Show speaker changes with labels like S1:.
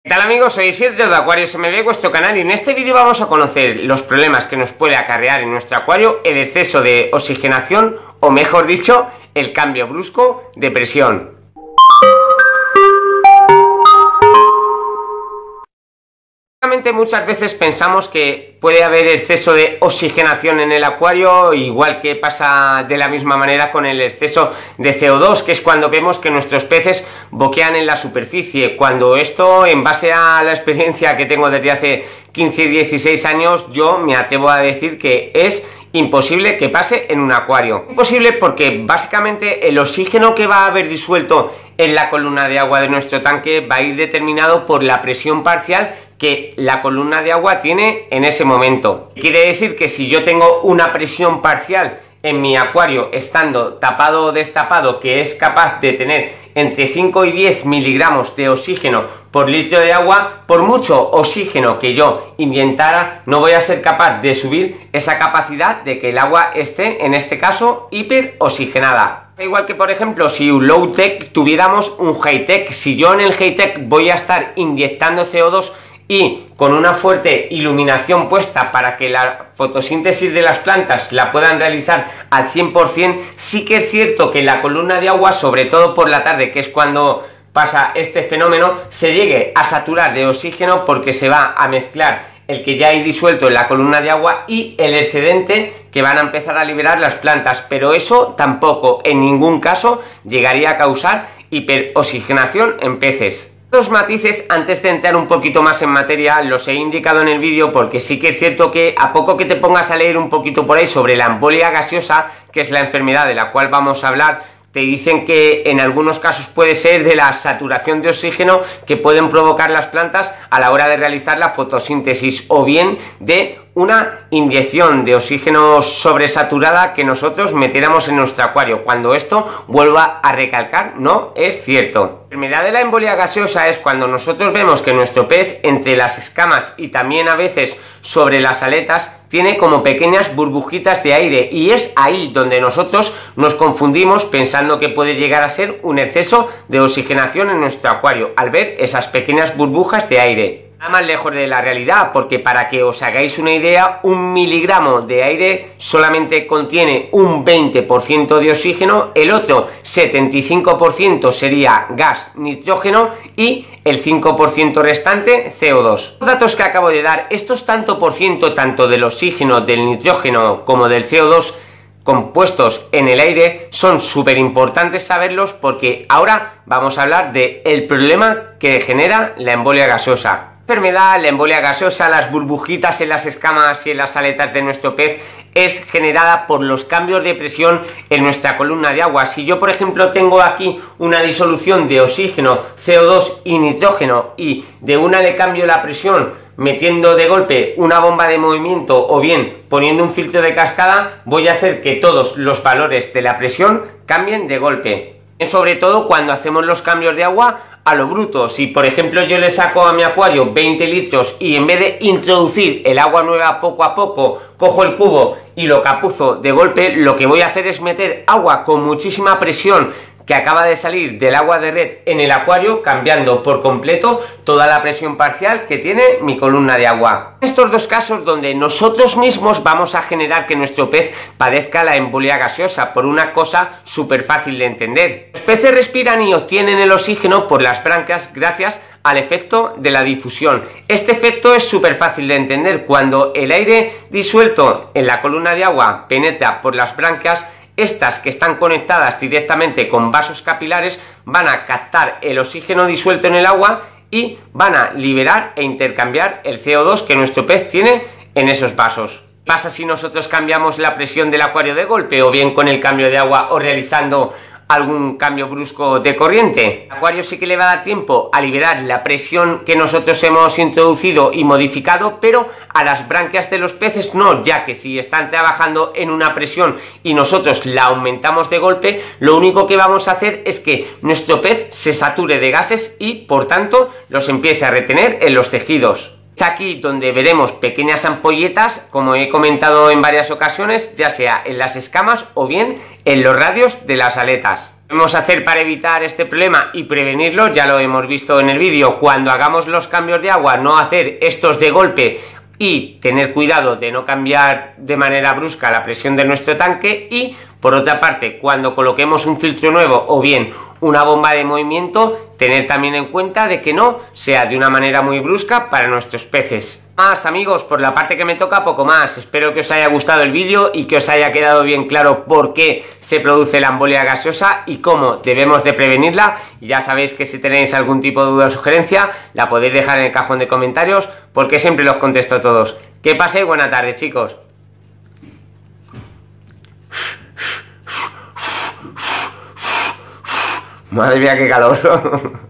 S1: ¿Qué tal amigos? Soy Isidro de Acuarios MB, vuestro canal, y en este vídeo vamos a conocer los problemas que nos puede acarrear en nuestro acuario el exceso de oxigenación, o mejor dicho, el cambio brusco de presión. Muchas veces pensamos que puede haber exceso de oxigenación en el acuario, igual que pasa de la misma manera con el exceso de CO2, que es cuando vemos que nuestros peces boquean en la superficie, cuando esto, en base a la experiencia que tengo desde hace 15 y 16 años, yo me atrevo a decir que es imposible que pase en un acuario. Imposible porque básicamente el oxígeno que va a haber disuelto en la columna de agua de nuestro tanque va a ir determinado por la presión parcial que la columna de agua tiene en ese momento. Quiere decir que si yo tengo una presión parcial en mi acuario estando tapado o destapado, que es capaz de tener entre 5 y 10 miligramos de oxígeno por litro de agua, por mucho oxígeno que yo inyectara, no voy a ser capaz de subir esa capacidad de que el agua esté, en este caso, hiperoxigenada. Igual que, por ejemplo, si un low tech tuviéramos un high tech. Si yo en el high tech voy a estar inyectando CO2 y con una fuerte iluminación puesta para que la fotosíntesis de las plantas la puedan realizar al 100%, sí que es cierto que en la columna de agua, sobre todo por la tarde, que es cuando pasa este fenómeno, se llegue a saturar de oxígeno porque se va a mezclar el que ya hay disuelto en la columna de agua y el excedente que van a empezar a liberar las plantas, pero eso tampoco en ningún caso llegaría a causar hiperoxigenación en peces. Dos matices antes de entrar un poquito más en materia, los he indicado en el vídeo porque sí que es cierto que a poco que te pongas a leer un poquito por ahí sobre la embolia gaseosa, que es la enfermedad de la cual vamos a hablar, te dicen que en algunos casos puede ser de la saturación de oxígeno que pueden provocar las plantas a la hora de realizar la fotosíntesis, o bien de una inyección de oxígeno sobresaturada que nosotros metiéramos en nuestro acuario, cuando esto, vuelva a recalcar, no es cierto. La enfermedad de la embolia gaseosa es cuando nosotros vemos que nuestro pez, entre las escamas y también a veces sobre las aletas, tiene como pequeñas burbujitas de aire, y es ahí donde nosotros nos confundimos pensando que puede llegar a ser un exceso de oxigenación en nuestro acuario al ver esas pequeñas burbujas de aire. Nada más lejos de la realidad, porque para que os hagáis una idea, 1 miligramo de aire solamente contiene un 20% de oxígeno, el otro 75% sería gas nitrógeno y el 5% restante CO2. Los datos que acabo de dar, estos tanto por ciento tanto del oxígeno, del nitrógeno como del CO2 compuestos en el aire, son súper importantes saberlos, porque ahora vamos a hablar del problema que genera la embolia gaseosa. Enfermedad, la embolia gaseosa, las burbujitas en las escamas y en las aletas de nuestro pez, es generada por los cambios de presión en nuestra columna de agua. Si yo, por ejemplo, tengo aquí una disolución de oxígeno, CO2 y nitrógeno, y de una le cambio la presión metiendo de golpe una bomba de movimiento o bien poniendo un filtro de cascada, voy a hacer que todos los valores de la presión cambien de golpe. Sobre todo cuando hacemos los cambios de agua a lo bruto. Si por ejemplo yo le saco a mi acuario 20 litros y en vez de introducir el agua nueva poco a poco, cojo el cubo y lo capuzo de golpe, lo que voy a hacer es meter agua con muchísima presión que acaba de salir del agua de red en el acuario, cambiando por completo toda la presión parcial que tiene mi columna de agua. En estos dos casos, donde nosotros mismos vamos a generar que nuestro pez padezca la embolia gaseosa, por una cosa súper fácil de entender. Los peces respiran y obtienen el oxígeno por las branquias gracias al efecto de la difusión. Este efecto es súper fácil de entender. Cuando el aire disuelto en la columna de agua penetra por las branquias, estas, que están conectadas directamente con vasos capilares, van a captar el oxígeno disuelto en el agua y van a liberar e intercambiar el CO2 que nuestro pez tiene en esos vasos. ¿Qué pasa si nosotros cambiamos la presión del acuario de golpe, o bien con el cambio de agua o realizando algún cambio brusco de corriente? El acuario sí que le va a dar tiempo a liberar la presión que nosotros hemos introducido y modificado, pero a las branquias de los peces no, ya que si están trabajando en una presión y nosotros la aumentamos de golpe, lo único que vamos a hacer es que nuestro pez se sature de gases y por tanto los empiece a retener en los tejidos. Es aquí donde veremos pequeñas ampolletas, como he comentado en varias ocasiones, ya sea en las escamas o bien en los radios de las aletas. Podemos hacer para evitar este problema y prevenirlo, ya lo hemos visto en el vídeo. Cuando hagamos los cambios de agua, no hacer estos de golpe y tener cuidado de no cambiar de manera brusca la presión de nuestro tanque. Y por otra parte, cuando coloquemos un filtro nuevo o bien una bomba de movimiento, tener también en cuenta de que no sea de una manera muy brusca para nuestros peces. Más amigos, por la parte que me toca poco más. Espero que os haya gustado el vídeo y que os haya quedado bien claro por qué se produce la embolia gaseosa y cómo debemos de prevenirla. Ya sabéis que si tenéis algún tipo de duda o sugerencia la podéis dejar en el cajón de comentarios, porque siempre los contesto a todos. Que paséis buena tarde, chicos. Madre mía, qué calor.